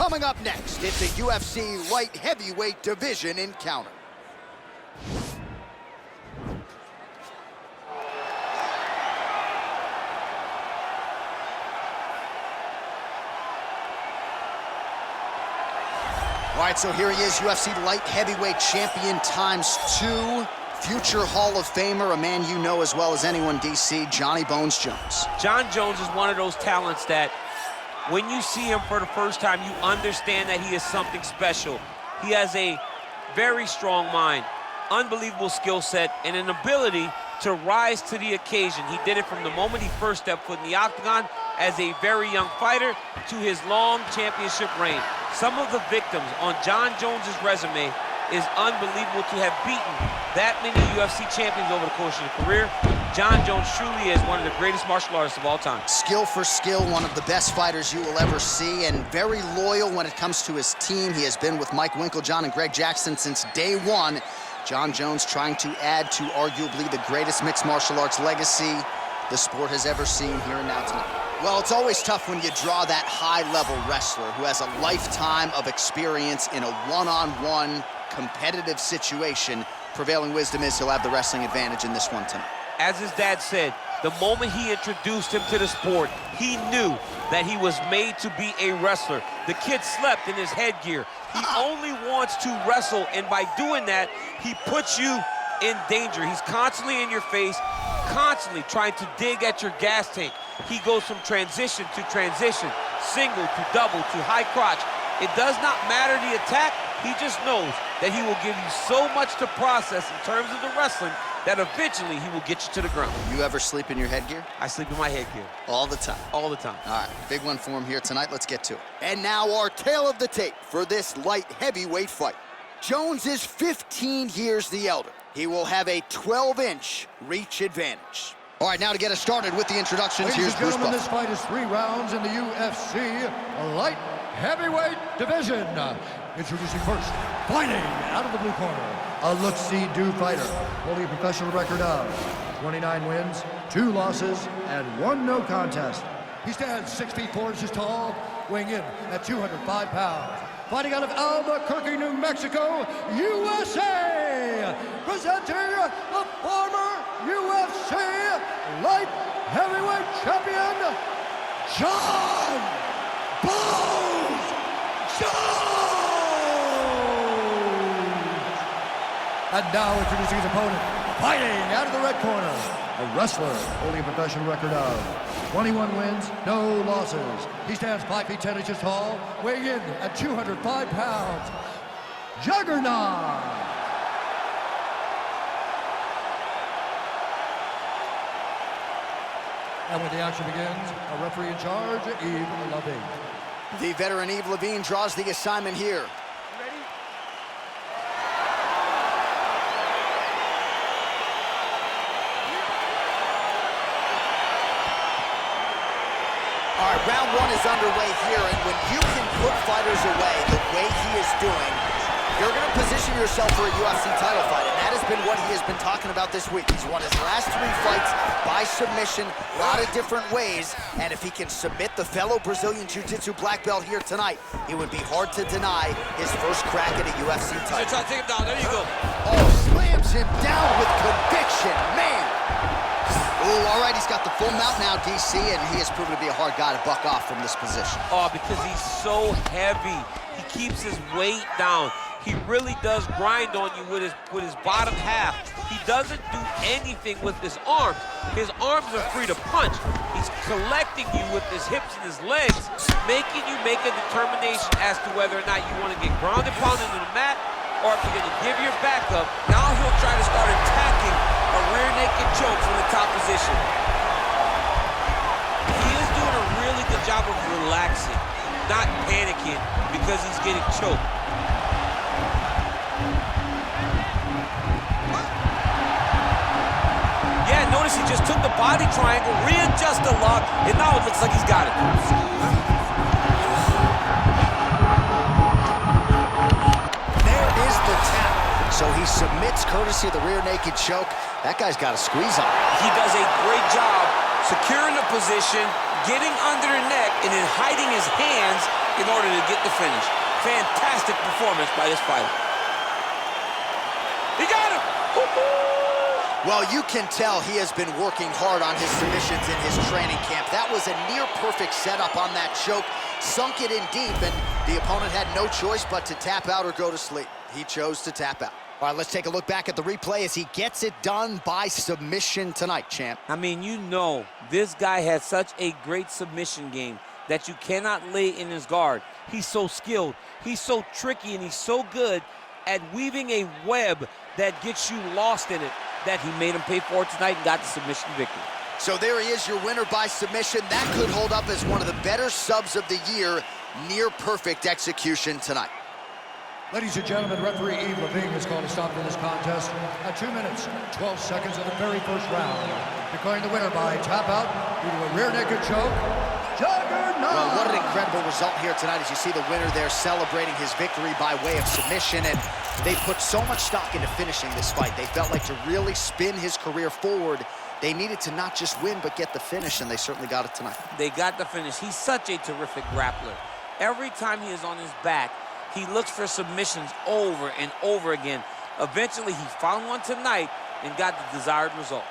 Coming up next, it's a UFC light heavyweight division encounter. All right, so here he is, UFC light heavyweight champion ×2. Future Hall of Famer, a man you know as well as anyone, DC, Johnny Bones Jones. John Jones is one of those talents that when you see him for the first time, you understand that he is something special. He has a very strong mind, unbelievable skill set, and an ability to rise to the occasion. He did it from the moment he first stepped foot in the octagon as a very young fighter to his long championship reign. Some of the victims on John Jones's resume is unbelievable to have beaten that many UFC champions over the course of his career. John Jones truly is one of the greatest martial artists of all time. Skill for skill, one of the best fighters you will ever see, and very loyal when it comes to his team. He has been with Mike Winkeljohn and Greg Jackson since day one. John Jones trying to add to arguably the greatest mixed martial arts legacy the sport has ever seen here and now tonight. Well, it's always tough when you draw that high-level wrestler who has a lifetime of experience in a one-on-one competitive situation. Prevailing wisdom is he'll have the wrestling advantage in this one tonight. As his dad said, the moment he introduced him to the sport, he knew that he was made to be a wrestler. The kid slept in his headgear. He only wants to wrestle, and by doing that, he puts you in danger. He's constantly in your face, constantly trying to dig at your gas tank. He goes from transition to transition, single to double to high crotch. It does not matter the attack. He just knows that he will give you so much to process in terms of the wrestling that eventually he will get you to the ground. You ever sleep in your headgear? I sleep in my headgear. All the time? All the time. All right, big one for him here tonight. Let's get to it. And now our tale of the tape for this light heavyweight fight. Jones is 15 years the elder. He will have a 12-inch reach advantage. All right, now to get us started with the introductions, here's Bruce Buffer. This fight is 3 rounds in the UFC light heavyweight division. Introducing first, fighting out of the blue corner, a look-see-do fighter, holding a professional record of 29 wins, 2 losses, and 1 no contest. He stands 6 feet 4 inches tall, weighing in at 205 pounds. Fighting out of Albuquerque, New Mexico, USA, presenting the former UFC light heavyweight champion, John Bones Jones! And now introducing his opponent, fighting out of the red corner, a wrestler holding a professional record of 21 wins, no losses. He stands 5 feet 10 inches tall, weighing in at 205 pounds, Juggernaut! And when the action begins, a referee in charge, Yves Levine. The veteran Yves Levine draws the assignment here. All right, round 1 is underway here, and when you can put fighters away the way he is doing, you're going to position yourself for a UFC title fight, and that has been what he has been talking about this week. He's won his last 3 fights by submission, a lot of different ways, and if he can submit the fellow Brazilian Jiu-Jitsu black belt here tonight, it would be hard to deny his first crack at a UFC title. Try to take him down, there you go. Oh, slams him down with conviction, man! Ooh, all right, he's got the full mount now, DC, and he has proven to be a hard guy to buck off from this position. Oh, because he's so heavy. He keeps his weight down. He really does grind on you with his bottom half. He doesn't do anything with his arms. His arms are free to punch. He's collecting you with his hips and his legs, making you make a determination as to whether or not you want to get grounded, pounded into the mat, or if you're going to give your back up. Now he'll try to start attacking a rear naked choke from the top position. He is doing a really good job of relaxing, not panicking because he's getting choked. Yeah, notice he just took the body triangle, readjusted the lock, and now it looks like he's got it. There is the tap. So he submits courtesy of the rear naked choke. That guy's got a squeeze on. He does a great job securing the position, getting under the neck, and then hiding his hands in order to get the finish. Fantastic performance by this fighter. He got him! Well, you can tell he has been working hard on his submissions in his training camp. That was a near-perfect setup on that choke. Sunk it in deep, and the opponent had no choice but to tap out or go to sleep. He chose to tap out. All right, let's take a look back at the replay as he gets it done by submission tonight, champ. I mean, you know, this guy has such a great submission game that you cannot lay in his guard. He's so skilled, he's so tricky, and he's so good at weaving a web that gets you lost in it that he made him pay for it tonight and got the submission victory. So there he is, your winner by submission. That could hold up as one of the better subs of the year. Near perfect execution tonight. Ladies and gentlemen, referee Yves Levine has called a stop to this contest at 2 minutes, 12 seconds of the very first round, declaring the winner by tap out due to a rear naked choke, Juggernaut. Well, what an incredible result here tonight as you see the winner there celebrating his victory by way of submission, and they put so much stock into finishing this fight. They felt like to really spin his career forward, they needed to not just win, but get the finish, and they certainly got it tonight. They got the finish. He's such a terrific grappler. Every time he is on his back, he looks for submissions over and over again. Eventually, he found one tonight and got the desired result.